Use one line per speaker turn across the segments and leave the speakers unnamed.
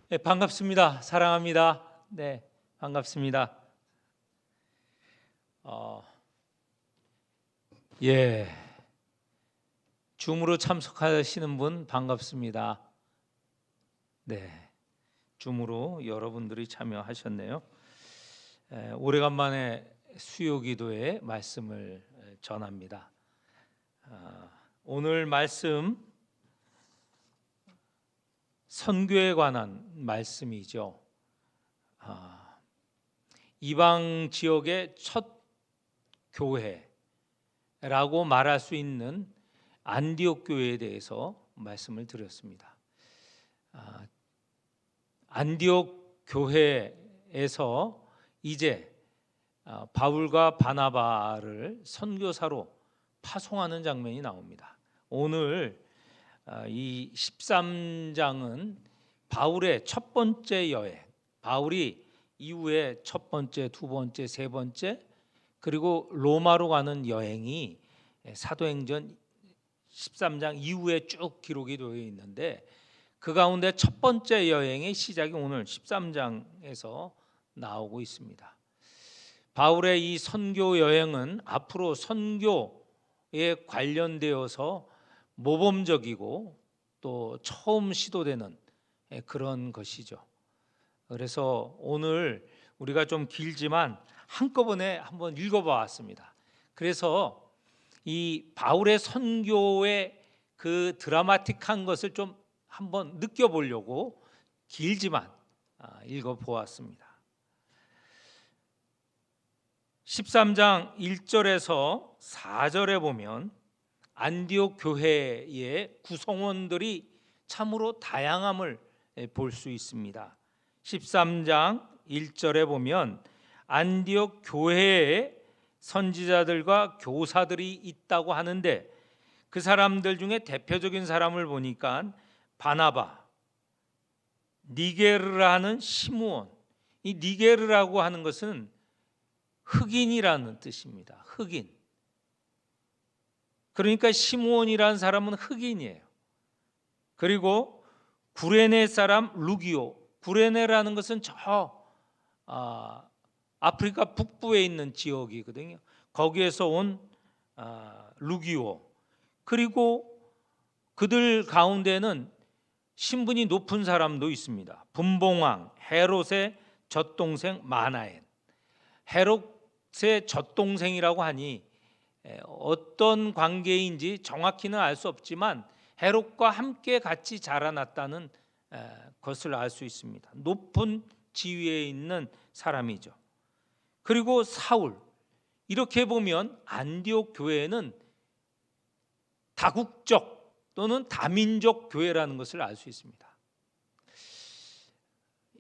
네, 반갑습니다. 사랑합니다. 네, 반갑습니다. 예, 줌으로 참석하시는 분 반갑습니다. 네, 줌으로 여러분들이 참여하셨네요. 오래간만에 수요기도의 말씀을 전합니다. 오늘 말씀 선교에 관한 말씀이죠. 이방 지역의 첫 교회라고 말할 수 있는 안디옥 교회에 대해서 말씀을 드렸습니다. 안디옥 교회에서 이제 바울과 바나바를 선교사로 파송하는 장면이 나옵니다. 오늘 이 13장은 바울의 첫 번째 여행, 바울이 이후에 첫 번째, 두 번째, 세 번째 그리고 로마로 가는 여행이 사도행전 13장 이후에 쭉 기록이 되어 있는데 그 가운데 첫 번째 여행의 시작이 오늘 13장에서 나오고 있습니다. 바울의 이 선교 여행은 앞으로 선교에 관련되어서 모범적이고 또 처음 시도되는 그런 것이죠. 그래서 오늘 우리가 좀 길지만 한꺼번에 한번 읽어보았습니다. 그래서 이 바울의 선교의 그 드라마틱한 것을 좀 한번 느껴보려고 길지만 읽어보았습니다. 13장 1절에서 4절에 보면 안디옥 교회의 구성원들이 참으로 다양함을 볼 수 있습니다. 13장 1절에 보면 안디옥 교회에 선지자들과 교사들이 있다고 하는데 그 사람들 중에 대표적인 사람을 보니까 바나바, 니게르라는 시므온. 이 니게르라고 하는 것은 흑인이라는 뜻입니다. 흑인. 그러니까 시므온이라는 사람은 흑인이에요. 그리고 구레네 사람 루기오. 구레네라는 것은 저 아프리카 북부에 있는 지역이거든요. 거기에서 온 루기오. 그리고 그들 가운데는 신분이 높은 사람도 있습니다. 분봉왕 헤롯의 젖동생 마나엔. 헤롯의 젖동생이라고 하니 어떤 관계인지 정확히는 알 수 없지만 헤롯과 함께 같이 자라났다는 것을 알 수 있습니다. 높은 지위에 있는 사람이죠. 그리고 사울. 이렇게 보면 안디옥 교회는 다국적 또는 다민족 교회라는 것을 알 수 있습니다.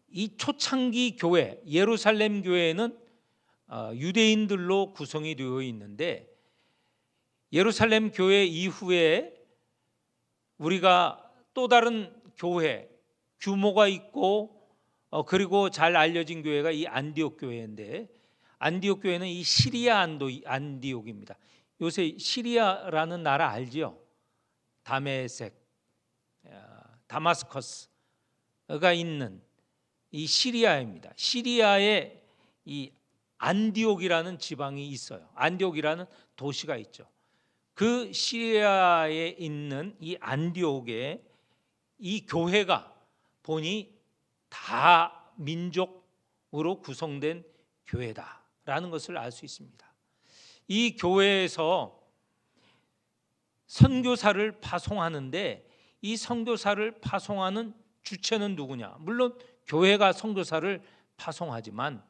이 초창기 교회 예루살렘 교회는 유대인들로 구성이 되어 있는데 예루살렘 교회 이후에 우리가 또 다른 교회 규모가 있고 그리고 잘 알려진 교회가 이 안디옥 교회인데 안디옥 교회는 이 시리아 안디옥입니다. 요새 시리아라는 나라 알지요? 다메섹, 다마스커스가 있는 이 시리아입니다. 시리아에 이 안디옥이라는 지방이 있어요. 안디옥이라는 도시가 있죠. 그 시리아에 있는 이 안디옥에 이 교회가 보니 다 민족으로 구성된 교회다라는 것을 알 수 있습니다. 이 교회에서 선교사를 파송하는데 이 선교사를 파송하는 주체는 누구냐? 물론 교회가 선교사를 파송하지만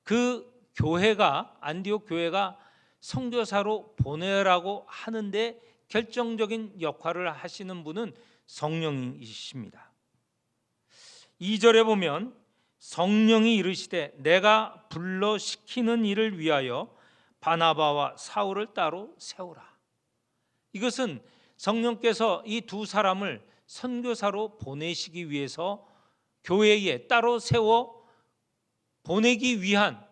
그 교회가 안디옥 교회가 선교사로 보내라고 하는데 결정적인 역할을 하시는 분은 성령이십니다. 2절에 보면 성령이 이르시되 내가 불러 시키는 일을 위하여 바나바와 사울을 따로 세우라. 이것은 성령께서 이 두 사람을 선교사로 보내시기 위해서 교회에 따로 세워 보내기 위한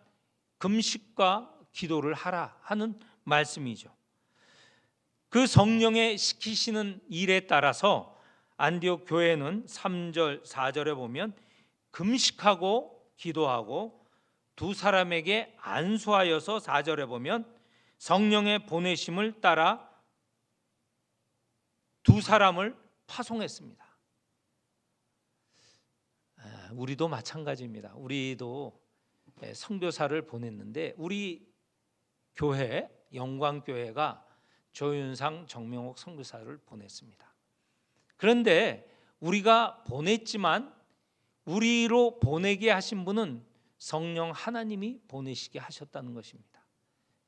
금식과 기도를 하라 하는 말씀이죠. 그 성령의 시키시는 일에 따라서 안디옥 교회는 3절 4절에 보면 금식하고 기도하고 두 사람에게 안수하여서 4절에 보면 성령의 보내심을 따라 두 사람을 파송했습니다. 우리도 마찬가지입니다. 우리도 선교사를 보냈는데 우리 교회 영광교회가 조윤상 정명옥 선교사를 보냈습니다. 그런데 우리가 보냈지만 우리로 보내게 하신 분은 성령 하나님이 보내시게 하셨다는 것입니다.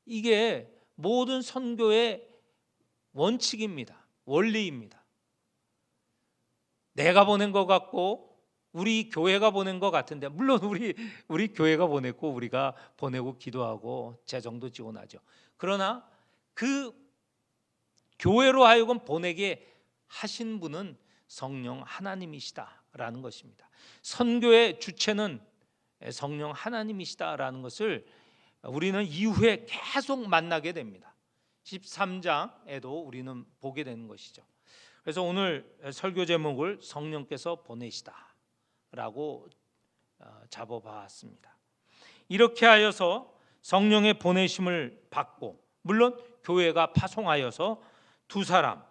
이게 모든 선교의 원칙입니다. 원리입니다. 내가 보낸 것 같고 우리 교회가 보낸 것 같은데, 물론 우리 교회가 보냈고 우리가 보내고 기도하고 재정도 지원하죠. 그러나 그 교회로 하여금 보내게 하신 분은 성령 하나님이시다라는 것입니다. 선교의 주체는 성령 하나님이시다라는 것을 우리는 이후에 계속 만나게 됩니다. 13장에도 우리는 보게 되는 것이죠. 그래서 오늘 설교 제목을 성령께서 보내시다라고 잡아봤습니다. 이렇게 하여서 성령의 보내심을 받고, 물론 교회가 파송하여서 두 사람,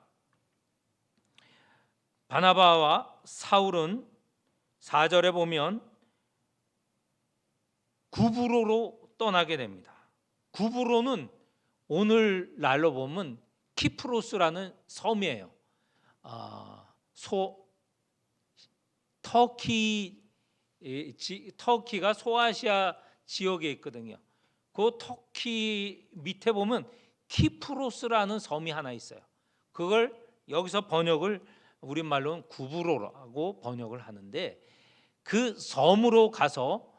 바나바와 사울은 4절에 보면 구브로로 떠나게 됩니다. 구브로는 오늘날로 보면 키프로스라는 섬이에요. 터키가 소아시아 지역에 있거든요. 그 터키 밑에 보면 키프로스라는 섬이 하나 있어요. 그걸 여기서 번역을 우리말로는 구브로라고 번역을 하는데, 그 섬으로 가서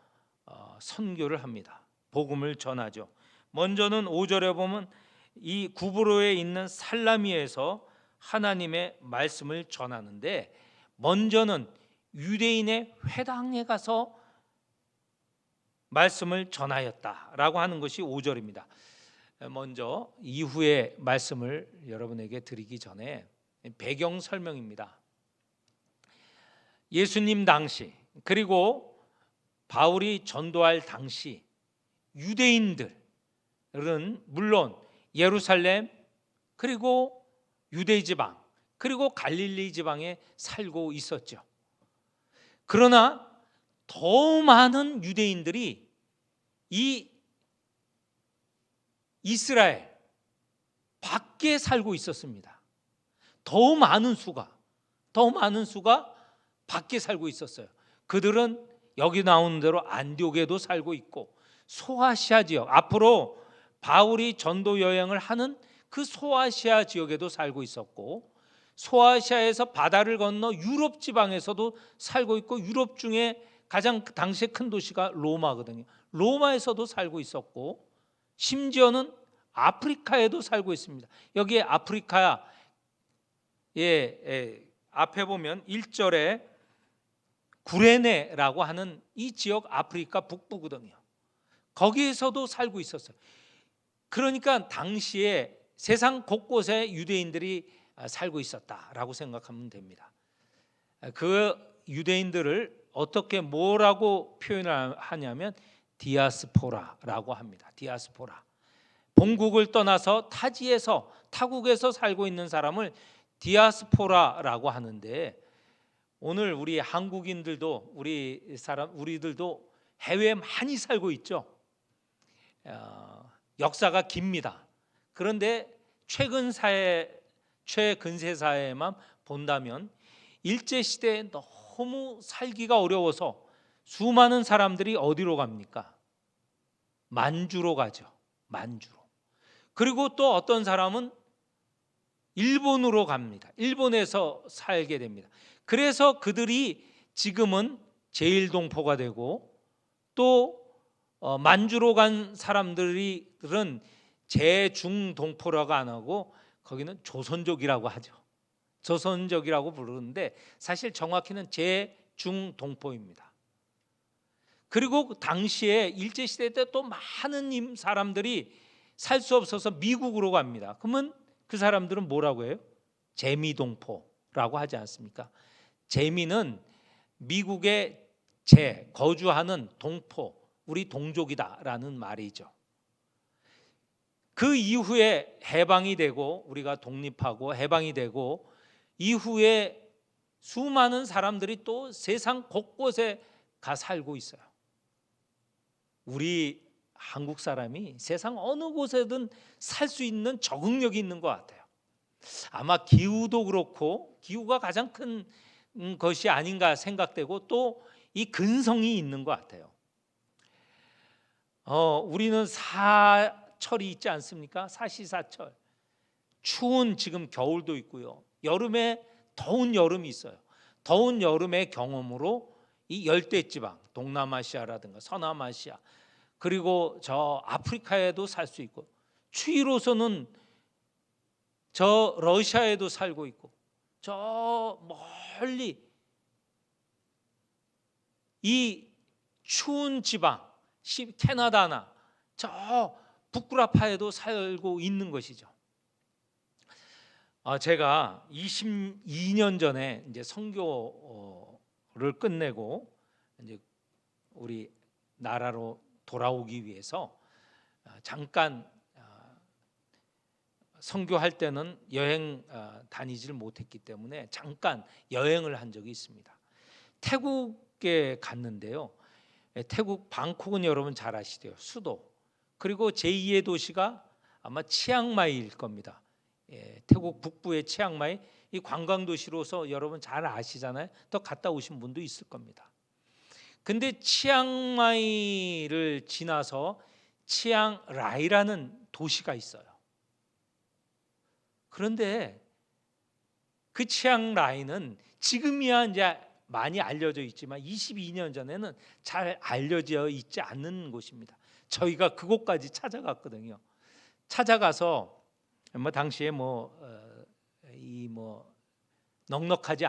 선교를 합니다. 복음을 전하죠. 먼저는 5절에 보면 이 구브로에 있는 살라미에서 하나님의 말씀을 전하는데, 먼저는 유대인의 회당에 가서 말씀을 전하였다라고 하는 것이 5절입니다. 먼저 이후의 말씀을 여러분에게 드리기 전에 배경 설명입니다. 예수님 당시, 그리고 바울이 전도할 당시 유대인들은 물론 예루살렘, 그리고 유대 지방, 그리고 갈릴리 지방에 살고 있었죠. 그러나 더 많은 유대인들이 이 이스라엘 밖에 살고 있었습니다. 더 많은 수가 밖에 살고 있었어요. 그들은 여기 나오는 대로 안디옥에도 살고 있고, 소아시아 지역, 앞으로 바울이 전도 여행을 하는 그 소아시아 지역에도 살고 있었고, 소아시아에서 바다를 건너 유럽 지방에서도 살고 있고, 유럽 중에 가장 당시에 큰 도시가 로마거든요. 로마에서도 살고 있었고, 심지어는 아프리카에도 살고 있습니다. 여기에 아프리카 앞에 보면 1절에 구레네라고 하는 이 지역 아프리카 북부거든요. 거기에서도 살고 있었어요. 그러니까 당시에 세상 곳곳에 유대인들이 살고 있었다라고 생각하면 됩니다. 그 유대인들을 어떻게 뭐라고 표현하냐면 디아스포라라고 합니다. 디아스포라. 본국을 떠나서 타국에서 살고 있는 사람을 디아스포라라고 하는데, 오늘 우리 한국인들도 우리들도 해외에 많이 살고 있죠. 역사가 깁니다. 그런데 최근세 사회에만 본다면 일제 시대에 너무 살기가 어려워서 수많은 사람들이 어디로 갑니까? 만주로 가죠. 만주로. 그리고 또 어떤 사람은 일본으로 갑니다. 일본에서 살게 됩니다. 그래서 그들이 지금은 제일동포가 되고, 또 만주로 간 사람들은 제중동포라고 안 하고 거기는 조선족이라고 하죠. 조선족이라고 부르는데 사실 정확히는 제중동포입니다. 그리고 당시에 일제시대 때 또 많은 사람들이 살 수 없어서 미국으로 갑니다. 그러면 그 사람들은 뭐라고 해요? 재미동포라고 재미노라고 하지 않습니까? 재미는 미국의 거주하는 동포, 우리 동족이다라는 말이죠. 그 이후에 해방이 되고 우리가 독립하고 해방이 되고 이후에 수많은 사람들이 또 세상 곳곳에 가 살고 있어요. 우리 한국 사람이 세상 어느 곳에든 살 수 있는 적응력이 있는 것 같아요. 아마 기후도 그렇고 기후가 가장 큰 것이 아닌가 생각되고 또 이 근성이 있는 것 같아요. 우리는 사철이 있지 않습니까? 사시사철. 추운 지금 겨울도 있고요. 여름에 더운 여름이 있어요. 더운 여름의 경험으로 이 열대지방, 동남아시아라든가 서남아시아, 그리고 저 아프리카에도 살 수 있고, 추위로서는 저 러시아에도 살고 있고, 저 멀리 이 추운 지방, 캐나다나 저 북구라파에도 살고 있는 것이죠. 제가 22년 전에 이제 선교를 끝내고 이제 우리 나라로 돌아오기 위해서 잠깐 선교할 때는 여행 다니지를 못했기 때문에 잠깐 여행을 한 적이 있습니다. 태국에 갔는데요. 태국 방콕은 여러분 잘 아시대요. 수도. 그리고 제2의 도시가 아마 치앙마이일 겁니다. 태국 북부의 치앙마이, 이 관광도시로서 여러분 잘 아시잖아요. 또 갔다 오신 분도 있을 겁니다. 근데 치앙마이를 지나서 치앙라이라는 도시가 있어요. 그런데 그 치앙라이는 지금이야 이제 많이 알려져 있지만 22년 전에는 잘 알려져 있지 않는 곳입니다. 저희가 그곳까지 찾아갔거든요. 찾아가서 당시에 넉넉하지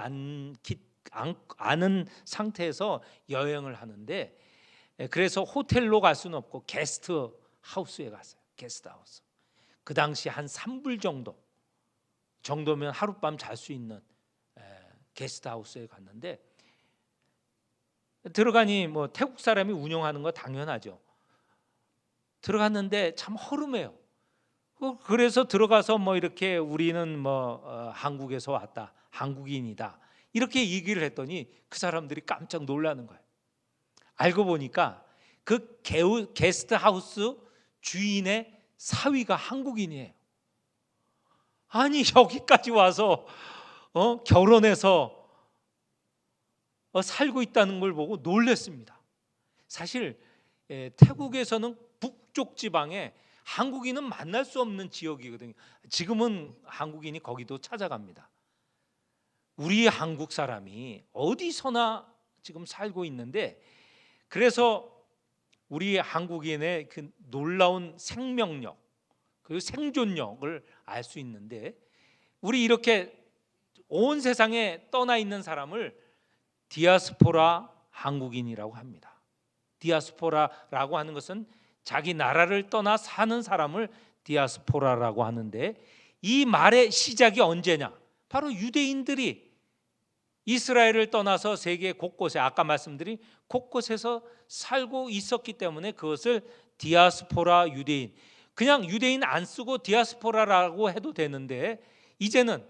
않은 상태에서 여행을 하는데, 그래서 호텔로 갈 수는 없고 게스트 하우스에 갔어요. 게스트 하우스. 그 당시 한 3불 정도면 하룻밤 잘 수 있는 게스트 하우스에 갔는데, 들어가니 태국 사람이 운영하는 거 당연하죠. 들어갔는데 참 허름해요. 그래서 들어가서 이렇게 우리는 한국에서 왔다, 한국인이다 이렇게 얘기를 했더니 그 사람들이 깜짝 놀라는 거예요. 알고 보니까 그 게스트 하우스 주인의 사위가 한국인이에요. 아니 여기까지 와서 결혼해서 살고 있다는 걸 보고 놀랐습니다. 사실 태국에서는 북쪽 지방에 한국인은 만날 수 없는 지역이거든요. 지금은 한국인이 거기도 찾아갑니다. 우리 한국 사람이 어디서나 지금 살고 있는데, 그래서 우리 한국인의 그 놀라운 생명력 그리고 생존력을 알 수 있는데, 우리 이렇게 온 세상에 떠나 있는 사람을 디아스포라 한국인이라고 합니다. 디아스포라라고 하는 것은 자기 나라를 떠나 사는 사람을 디아스포라라고 하는데, 이 말의 시작이 언제냐? 바로 유대인들이 이스라엘을 떠나서 세계 곳곳에, 아까 말씀드린 곳곳에서 살고 있었기 때문에 그것을 디아스포라 유대인, 그냥 유대인 안 쓰고 디아스포라라고 해도 되는데, 이제는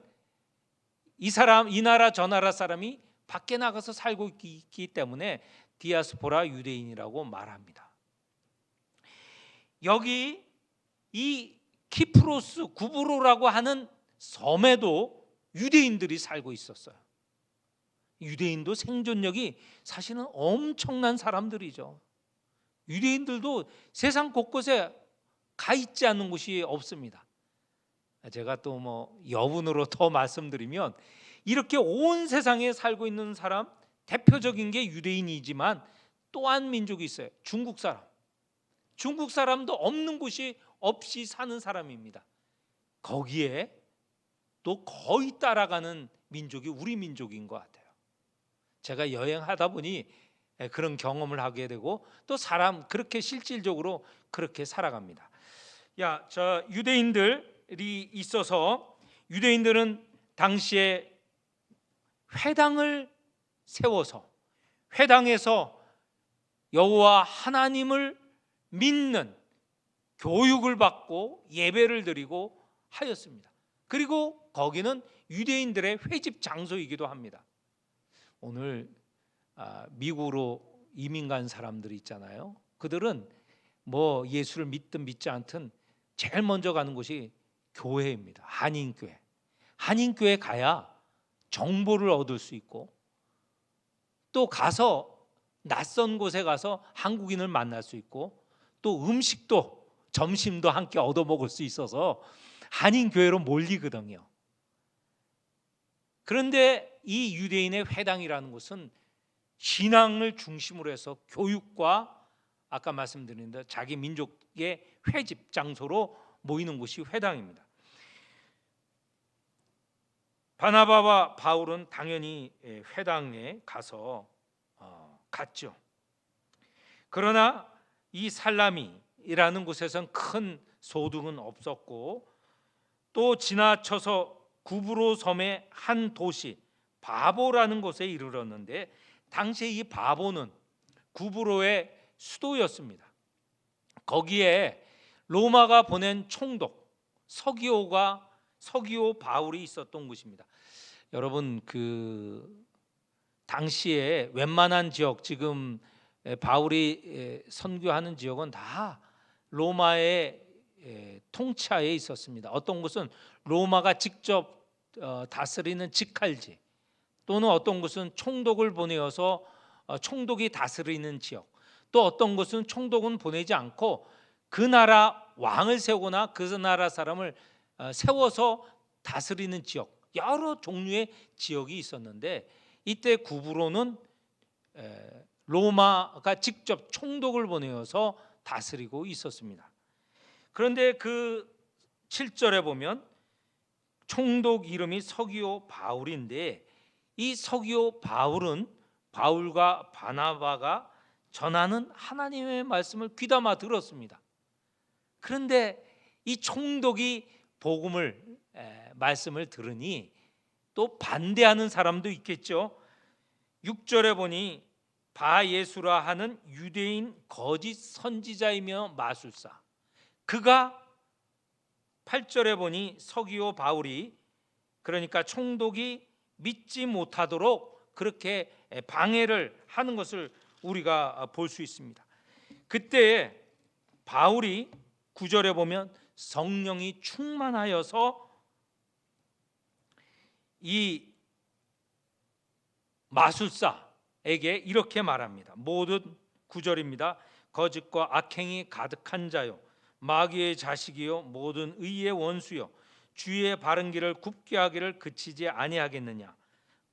이 나라 저 나라 사람이 밖에 나가서 살고 있기 때문에 디아스포라 유대인이라고 말합니다. 여기 이 키프로스 구브로라고 하는 섬에도 유대인들이 살고 있었어요. 유대인도 생존력이 사실은 엄청난 사람들이죠. 유대인들도 세상 곳곳에 가 있지 않는 곳이 없습니다. 제가 또 여분으로 더 말씀드리면, 이렇게 온 세상에 살고 있는 사람, 대표적인 게 유대인이지만 또 한 민족이 있어요. 중국 사람. 중국 사람도 없는 곳이 없이 사는 사람입니다. 거기에 또 거의 따라가는 민족이 우리 민족인 것 같아요. 제가 여행하다 보니 그런 경험을 하게 되고, 또 사람 그렇게 실질적으로 그렇게 살아갑니다. 유대인들이 있어서, 유대인들은 당시에 회당을 세워서 회당에서 여호와 하나님을 믿는 교육을 받고 예배를 드리고 하였습니다. 그리고 거기는 유대인들의 회집 장소이기도 합니다. 오늘 미국으로 이민 간 사람들이 있잖아요. 그들은 뭐 예수를 믿든 믿지 않든 제일 먼저 가는 곳이 교회입니다. 한인교회. 한인교회 가야 정보를 얻을 수 있고 또 가서 낯선 곳에 가서 한국인을 만날 수 있고 또 음식도 점심도 함께 얻어 먹을 수 있어서 한인교회로 몰리거든요. 그런데 이 유대인의 회당이라는 곳은 신앙을 중심으로 해서 교육과 아까 말씀드린 대로 자기 민족의 회집 장소로 모이는 곳이 회당입니다. 바나바와 바울은 당연히 회당에 가서 갔죠. 그러나 이 살라미라는 곳에선 큰 소득은 없었고 또 지나쳐서 구브로 섬의 한 도시 바보라는 곳에 이르렀는데 당시에 이 바보는 구브로의 수도였습니다. 거기에 로마가 보낸 총독 서기오 바울이 있었던 곳입니다. 여러분 그 당시에 웬만한 지역 지금 바울이 선교하는 지역은 다 로마의 통치하에 있었습니다. 어떤 곳은 로마가 직접 다스리는 직할지 또는 어떤 곳은 총독을 보내어서 총독이 다스리는 지역 또 어떤 곳은 총독은 보내지 않고 그 나라 왕을 세우거나 그 나라 사람을 세워서 다스리는 지역 여러 종류의 지역이 있었는데 이때 구브로는 로마가 직접 총독을 보내어서 다스리고 있었습니다. 그런데 그 7절에 보면 총독 이름이 서기오 바울인데 이 서기오 바울은 바울과 바나바가 전하는 하나님의 말씀을 귀담아 들었습니다. 그런데 이 총독이 복음을 말씀을 들으니 또 반대하는 사람도 있겠죠. 6절에 보니 바예수라 하는 유대인 거짓 선지자이며 마술사 그가 8절에 보니 서기오 바울이 그러니까 총독이 믿지 못하도록 그렇게 방해를 하는 것을 우리가 볼 수 있습니다. 그때 바울이 9절에 보면 성령이 충만하여서 이 마술사에게 이렇게 말합니다. 모든 9절입니다. 거짓과 악행이 가득한 자요 마귀의 자식이요 모든 의의 원수요 주의 바른 길을 굽게 하기를 그치지 아니하겠느냐.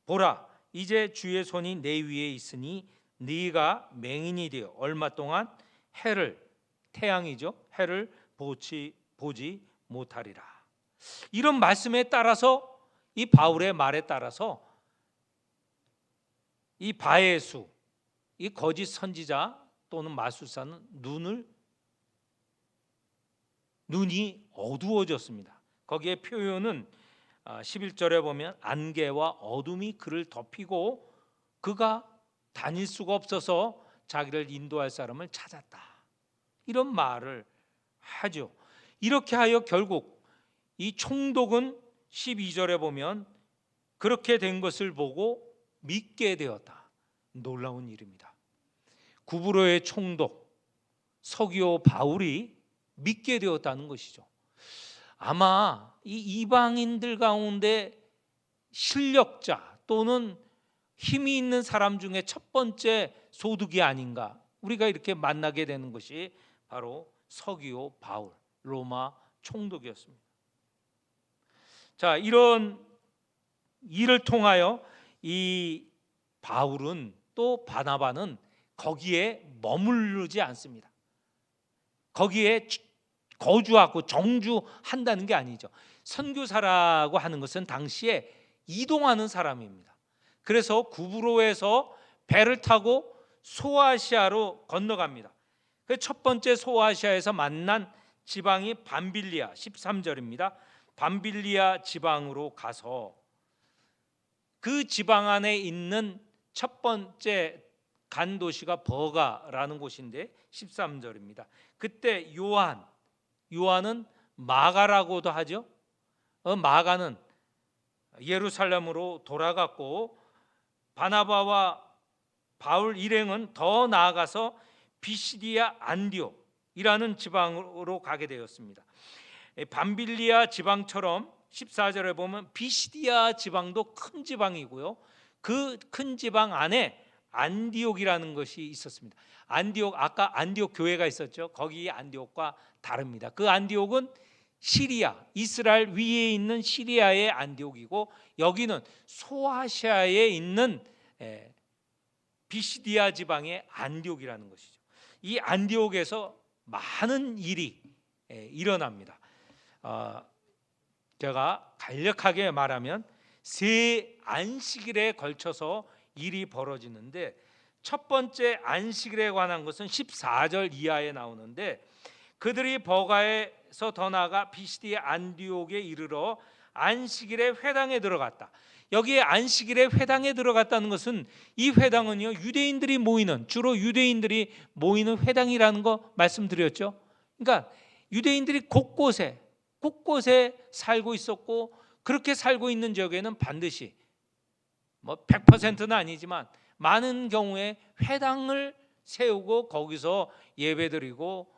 보라 이제 주의 손이 내 위에 있으니 네가 맹인이 되어 얼마 동안 태양이죠 해를 보지 못하리라. 이런 말씀에 따라서 이 바울의 말에 따라서 이 바예수 이 거짓 선지자 또는 마술사는 눈이 어두워졌습니다. 거기에 표현은 11절에 보면 안개와 어둠이 그를 덮이고 그가 다닐 수가 없어서 자기를 인도할 사람을 찾았다. 이런 말을 하죠. 이렇게 하여 결국 이 총독은 12절에 보면 그렇게 된 것을 보고 믿게 되었다. 놀라운 일입니다. 구브로의 총독 서기오 바울이 믿게 되었다는 것이죠. 아마 이 이방인들 가운데 실력자 또는 힘이 있는 사람 중에 첫 번째 소득이 아닌가. 우리가 이렇게 만나게 되는 것이 바로 서기오 바울 로마 총독이었습니다. 자, 이런 일을 통하여 이 바울은 또 바나바는 거기에 머무르지 않습니다. 거기에 거주하고 정주한다는 게 아니죠. 선교사라고 하는 것은 당시에 이동하는 사람입니다. 그래서 구브로에서 배를 타고 소아시아로 건너갑니다. 첫 번째 소아시아에서 만난 지방이 밤빌리아 13절입니다. 밤빌리아 지방으로 가서 그 지방 안에 있는 첫 번째 간 도시가 버가라는 곳인데 13절입니다. 그때 요한은 마가라고도 하죠. 마가는 예루살렘으로 돌아갔고 바나바와 바울 일행은 더 나아가서 비시디아 안디옥이라는 지방으로 가게 되었습니다. 밤빌리아 지방처럼 14절에 보면 비시디아 지방도 큰 지방이고요. 그 큰 지방 안에 안디옥이라는 것이 있었습니다. 안디옥, 아까 안디옥 교회가 있었죠. 거기 안디옥과 다릅니다. 그 안디옥은 시리아, 이스라엘 위에 있는 시리아의 안디옥이고 여기는 소아시아에 있는 비시디아 지방의 안디옥이라는 것이죠. 이 안디옥에서 많은 일이 일어납니다. 제가 간략하게 말하면 세 안식일에 걸쳐서 일이 벌어지는데 첫 번째 안식일에 관한 것은 14절 이하에 나오는데 그들이 버가에서 더 나아가 비시디아 안디옥에 이르러 안식일에 회당에 들어갔다. 여기에 안식일에 회당에 들어갔다는 것은 이 회당은요 유대인들이 모이는, 주로 유대인들이 모이는 회당이라는 거 말씀드렸죠. 그러니까 유대인들이 곳곳에 살고 있었고 그렇게 살고 있는 지역에는 반드시 100%는 아니지만 많은 경우에 회당을 세우고 거기서 예배드리고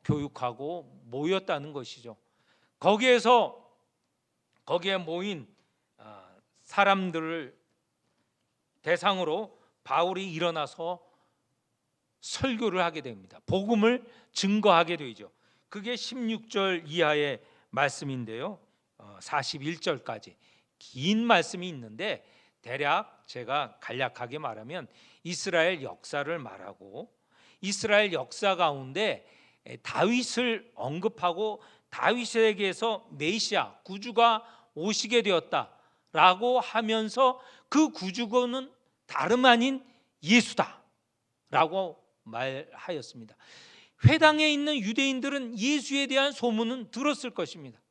교육하고 모였다는 것이죠. 거기에 모인 사람들을 대상으로 바울이 일어나서 설교를 하게 됩니다. 복음을 증거하게 되죠. 그게 16절 이하의 말씀인데요. 41절까지 긴 말씀이 있는데 대략 제가 간략하게 말하면 이스라엘 역사를 말하고 이스라엘 역사 가운데 다윗을 언급하고 다윗에게서 메시아 구주가 오시게 되었다라고 하면서 그 구주는 다름 아닌 예수다라고 말하였습니다. 회당에 있는 유대인들은 예수에 대한 소문은 들었을 것입니다.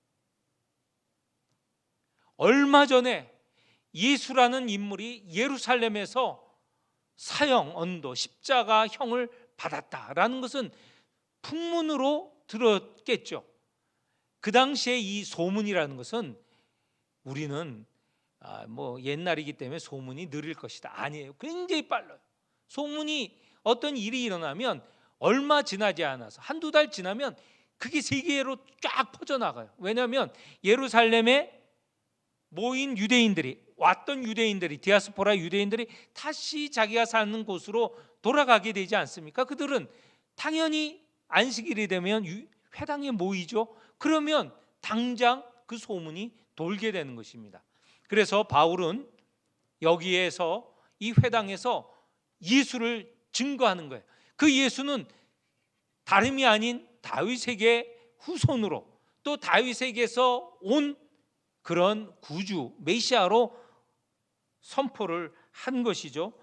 얼마 전에 예수라는 인물이 예루살렘에서 사형, 언도, 십자가형을 받았다라는 것은 풍문으로 들었겠죠. 그 당시에 이 소문이라는 것은 우리는 옛날이기 때문에 소문이 느릴 것이다. 아니에요. 굉장히 빨라요. 소문이 어떤 일이 일어나면 얼마 지나지 않아서 한두 달 지나면 그게 세계로 쫙 퍼져나가요. 왜냐하면 예루살렘에 모인 왔던 유대인들이 디아스포라 유대인들이 다시 자기가 사는 곳으로 돌아가게 되지 않습니까? 그들은 당연히 안식일이 되면 회당에 모이죠. 그러면 당장 그 소문이 돌게 되는 것입니다. 그래서 바울은 여기에서 이 회당에서 예수를 증거하는 거예요. 그 예수는 다름이 아닌 다윗에게 후손으로 또 다윗에게서 온 그런 구주 메시아로 선포를 한 것이죠.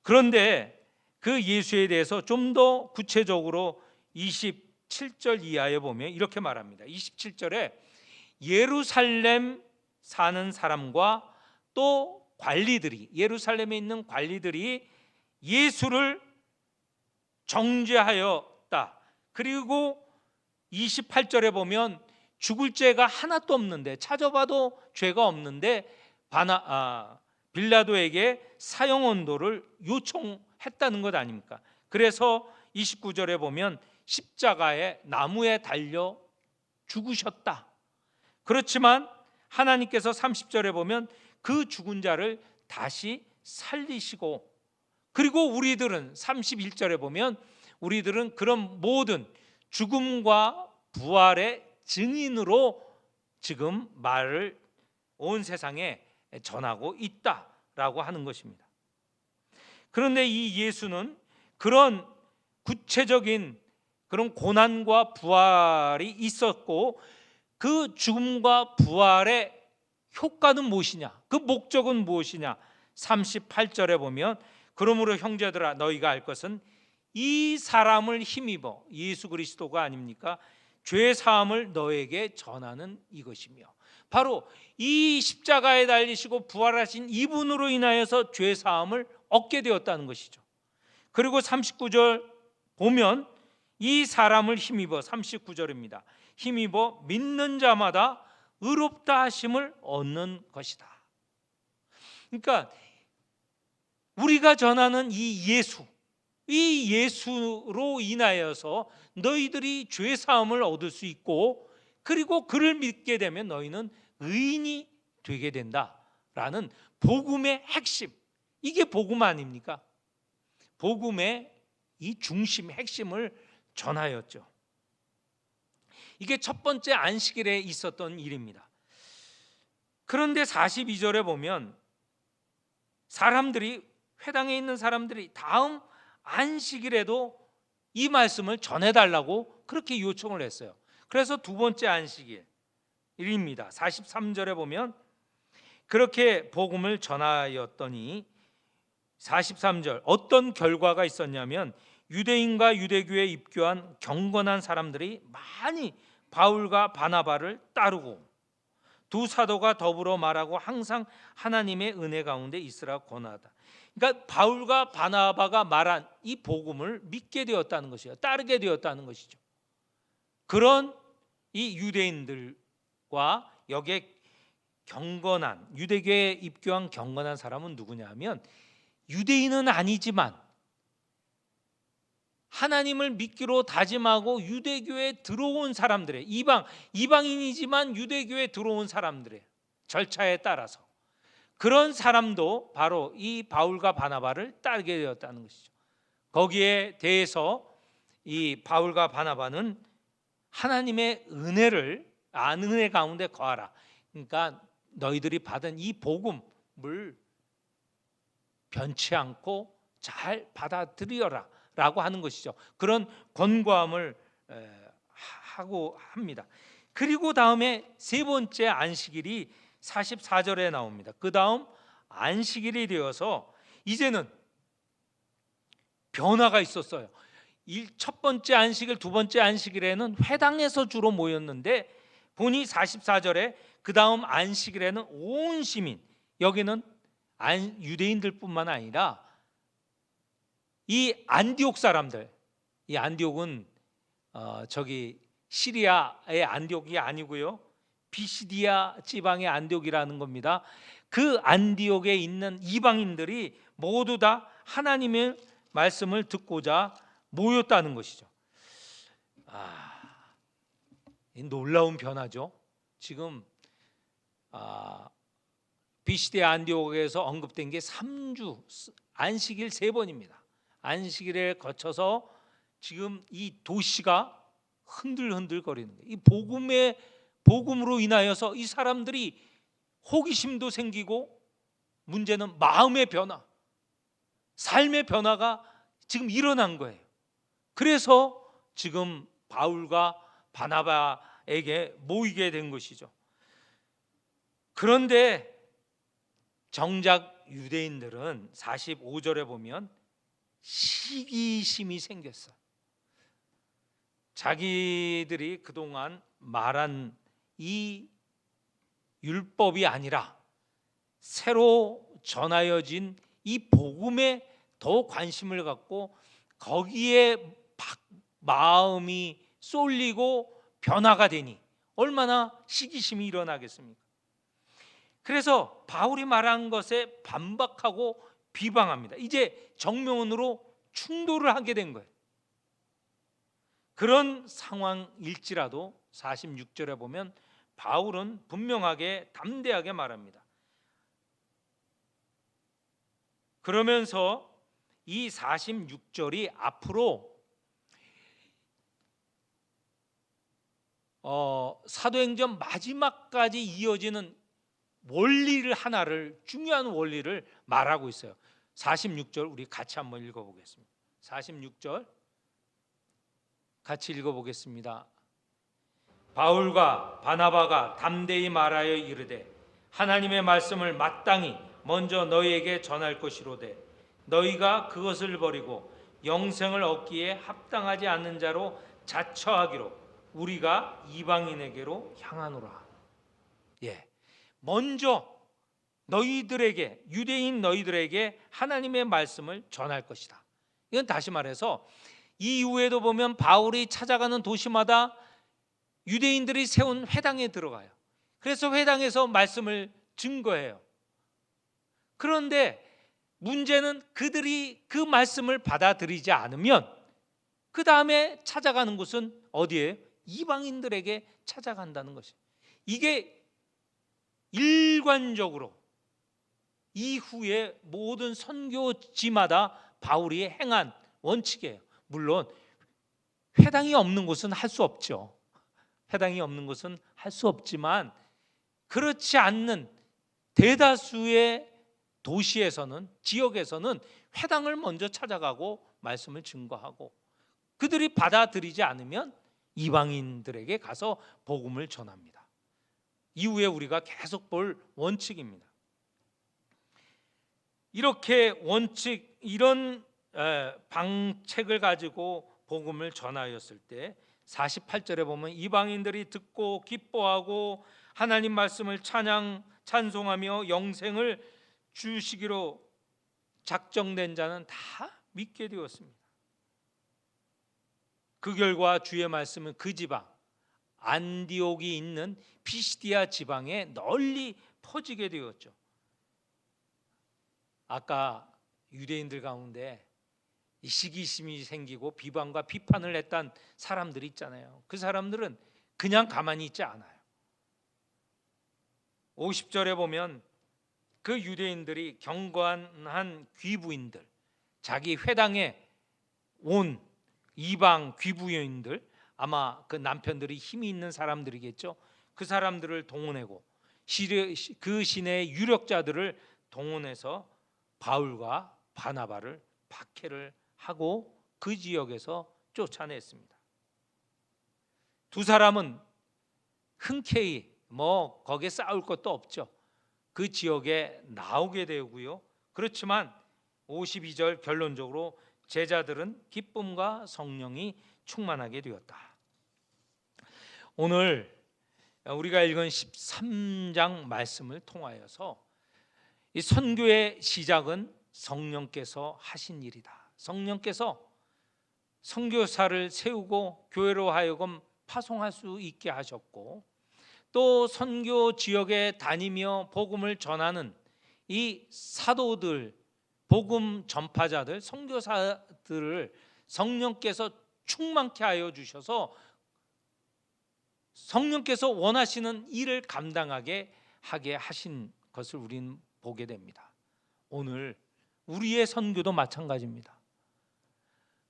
그런데 그 예수에 대해서 좀 더 구체적으로 27절 이하에 보면 이렇게 말합니다. 27절에 예루살렘 사는 사람과 또 관리들이, 예루살렘에 있는 관리들이 예수를 정죄하였다. 그리고 28절에 보면 죽을 죄가 하나도 없는데, 찾아봐도 죄가 없는데 빌라도에게 사형 언도를 요청했다는 것 아닙니까? 그래서 29절에 보면 십자가에 나무에 달려 죽으셨다. 그렇지만 하나님께서 30절에 보면 그 죽은 자를 다시 살리시고, 그리고 우리들은 31절에 보면 우리들은 그런 모든 죽음과 부활의 증인으로 지금 말을 온 세상에 전하고 있다라고 하는 것입니다. 그런데 이 예수는 그런 구체적인 그런 고난과 부활이 있었고 그 죽음과 부활의 효과는 무엇이냐? 그 목적은 무엇이냐? 38절에 보면 그러므로 형제들아 너희가 알 것은 이 사람을 힘입어, 예수 그리스도가 아닙니까? 죄 사함을 너에게 전하는 이것이며 바로 이 십자가에 달리시고 부활하신 이분으로 인하여서 죄 사함을 얻게 되었다는 것이죠. 그리고 39절 보면 이 사람을 힘입어, 39절입니다. 힘입어 믿는 자마다 의롭다 하심을 얻는 것이다. 그러니까 우리가 전하는 이 예수로 인하여서 너희들이 죄 사함을 얻을 수 있고, 그리고 그를 믿게 되면 너희는 의인이 되게 된다라는 복음의 핵심, 이게 복음 아닙니까? 복음의 이 중심, 핵심을 전하였죠. 이게 첫 번째 안식일에 있었던 일입니다. 그런데 42절에 보면 사람들이, 회당에 있는 사람들이 다음 안식일에도 이 말씀을 전해달라고 그렇게 요청을 했어요. 그래서 두 번째 안식일입니다. 43절에 보면 그렇게 복음을 전하였더니 43절 어떤 결과가 있었냐면 유대인과 유대교에 입교한 경건한 사람들이 많이 바울과 바나바를 따르고 두 사도가 더불어 말하고 항상 하나님의 은혜 가운데 있으라 권하다. 그러니까 바울과 바나바가 말한 이 복음을 믿게 되었다는 것이에요. 따르게 되었다는 것이죠. 그런 이 유대인들과 여기에 경건한, 유대교에 입교한 경건한 사람은 누구냐면 유대인은 아니지만 하나님을 믿기로 다짐하고 유대교에 들어온 사람들의, 이방인이지만 유대교에 들어온 사람들의 절차에 따라서 그런 사람도 바로 이 바울과 바나바를 따르게 되었다는 것이죠. 거기에 대해서 이 바울과 바나바는 하나님의 은혜 가운데 거하라. 그러니까 너희들이 받은 이 복음을 변치 않고 잘 받아들여라 라고 하는 것이죠. 그런 권고함을 하고 합니다. 그리고 다음에 세 번째 안식일이 44절에 나옵니다. 그 다음 안식일이 되어서 이제는 변화가 있었어요. 첫 번째 안식일, 두 번째 안식일에는 회당에서 주로 모였는데 보니 44절에 그 다음 안식일에는 온 시민, 여기는 유대인들뿐만 아니라 이 안디옥 사람들, 이 안디옥은 저기 시리아의 안디옥이 아니고요, 비시디아 지방의 안디옥이라는 겁니다. 그 안디옥에 있는 이방인들이 모두 다 하나님의 말씀을 듣고자 모였다는 것이죠. 놀라운 변화죠. 지금 비시디아 안디옥에서 언급된 게 3주 안식일 3번입니다. 안식일에 거쳐서 지금 이 도시가 흔들흔들 거리는 거예요. 이 복음으로 인하여서 이 사람들이 호기심도 생기고, 문제는 마음의 변화, 삶의 변화가 지금 일어난 거예요. 그래서 지금 바울과 바나바에게 모이게 된 것이죠. 그런데 정작 유대인들은 45절에 보면 시기심이 생겼어요. 자기들이 그동안 말한 이 율법이 아니라 새로 전하여진 이 복음에 더 관심을 갖고 거기에 마음이 쏠리고 변화가 되니 얼마나 시기심이 일어나겠습니까? 그래서 바울이 말한 것에 반박하고 비방합니다. 이제 정면으로 충돌을 하게 된 거예요. 그런 상황일지라도 46절에 보면 바울은 분명하게 담대하게 말합니다. 그러면서 이 46절이 앞으로 사도행전 마지막까지 이어지는 원리를 하나를, 중요한 원리를 말하고 있어요. 46절 우리 같이 한번 읽어보겠습니다. 46절 같이 읽어보겠습니다. 바울과 바나바가 담대히 말하여 이르되 하나님의 말씀을 마땅히 먼저 너희에게 전할 것이로되 너희가 그것을 버리고 영생을 얻기에 합당하지 않는 자로 자처하기로 우리가 이방인에게로 향하노라. 예, 먼저 너희들에게, 유대인 너희들에게 하나님의 말씀을 전할 것이다. 이건 다시 말해서 이 이후에도 보면 바울이 찾아가는 도시마다 유대인들이 세운 회당에 들어가요. 그래서 회당에서 말씀을 증거해요. 그런데 문제는 그들이 그 말씀을 받아들이지 않으면 그 다음에 찾아가는 곳은 어디예요? 이방인들에게 찾아간다는 것이에요. 이게 일관적으로 이후에 모든 선교지마다 바울이 행한 원칙이에요. 물론 회당이 없는 곳은 할 수 없죠. 회당이 없는 곳은 할 수 없지만 그렇지 않는 대다수의 도시에서는, 지역에서는 회당을 먼저 찾아가고 말씀을 증거하고 그들이 받아들이지 않으면 이방인들에게 가서 복음을 전합니다. 이후에 우리가 계속 볼 원칙입니다. 이렇게 원칙, 이런 방책을 가지고 복음을 전하였을 때 48절에 보면 이방인들이 듣고 기뻐하고 하나님 말씀을 찬송하며 영생을 주시기로 작정된 자는 다 믿게 되었습니다. 그 결과 주의 말씀은 그 지방 안디옥이 있는 피시디아 지방에 널리 퍼지게 되었죠. 아까 유대인들 가운데 시기심이 생기고 비방과 비판을 했던 사람들이 있잖아요. 그 사람들은 그냥 가만히 있지 않아요. 50절에 보면 그 유대인들이 경건한 귀부인들, 자기 회당에 온 이방 귀부인들, 아마 그 남편들이 힘이 있는 사람들이겠죠. 그 사람들을 동원하고 그 시내의 유력자들을 동원해서 바울과 바나바를 박해를 하고 그 지역에서 쫓아냈습니다. 두 사람은 흔쾌히 거기에 싸울 것도 없죠. 그 지역에 나오게 되고요. 그렇지만 52절 결론적으로 제자들은 기쁨과 성령이 충만하게 되었다. 오늘 우리가 읽은 13장 말씀을 통하여서 이 선교의 시작은 성령께서 하신 일이다. 성령께서 선교사를 세우고 교회로 하여금 파송할 수 있게 하셨고 또 선교 지역에 다니며 복음을 전하는 이 사도들, 복음 전파자들, 선교사들을 성령께서 충만케 하여 주셔서 성령께서 원하시는 일을 감당하게 하게 하신 것을 우리는 보게 됩니다. 오늘 우리의 선교도 마찬가지입니다.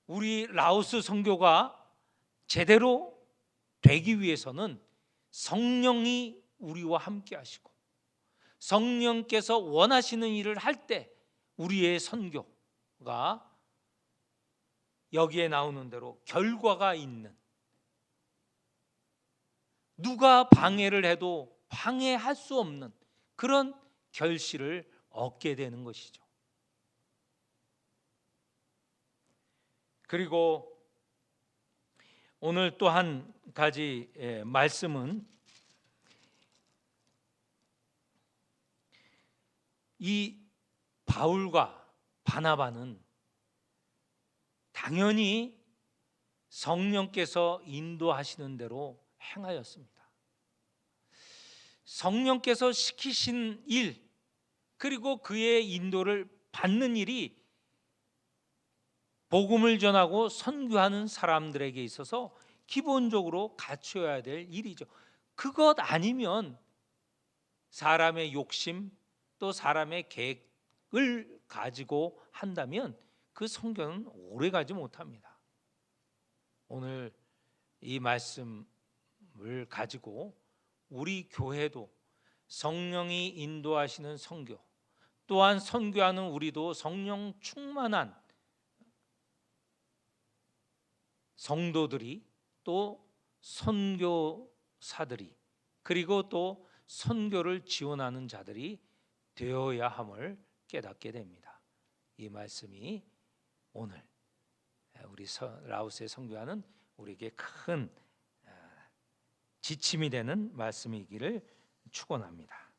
우리 라오스 선교가 제대로 되기 위해서는 성령이 우리와 함께 하시고 성령께서 원하시는 일을 할 때 우리의 선교가 여기에 나오는 대로 결과가 있는, 누가 방해를 해도 방해할 수 없는 그런 결실을 얻게 되는 것이죠. 그리고 오늘 또 한 가지 말씀은 이 바울과 바나바는 당연히 성령께서 인도하시는 대로 행하였습니다. 성령께서 시키신 일, 그리고 그의 인도를 받는 일이 복음을 전하고 선교하는 사람들에게 있어서 기본적으로 갖춰야 될 일이죠. 그것 아니면 사람의 욕심 또 사람의 계획을 가지고 한다면 그 선교는 오래가지 못합니다. 오늘 이 말씀을 가지고 우리 교회도 성령이 인도하시는 선교, 또한 선교하는 우리도 성령 충만한 성도들이 또 선교사들이 그리고 또 선교를 지원하는 자들이 되어야 함을 깨닫게 됩니다. 이 말씀이 오늘 우리 라오스에 선교하는 우리에게 큰 지침이 되는 말씀이기를 축원합니다.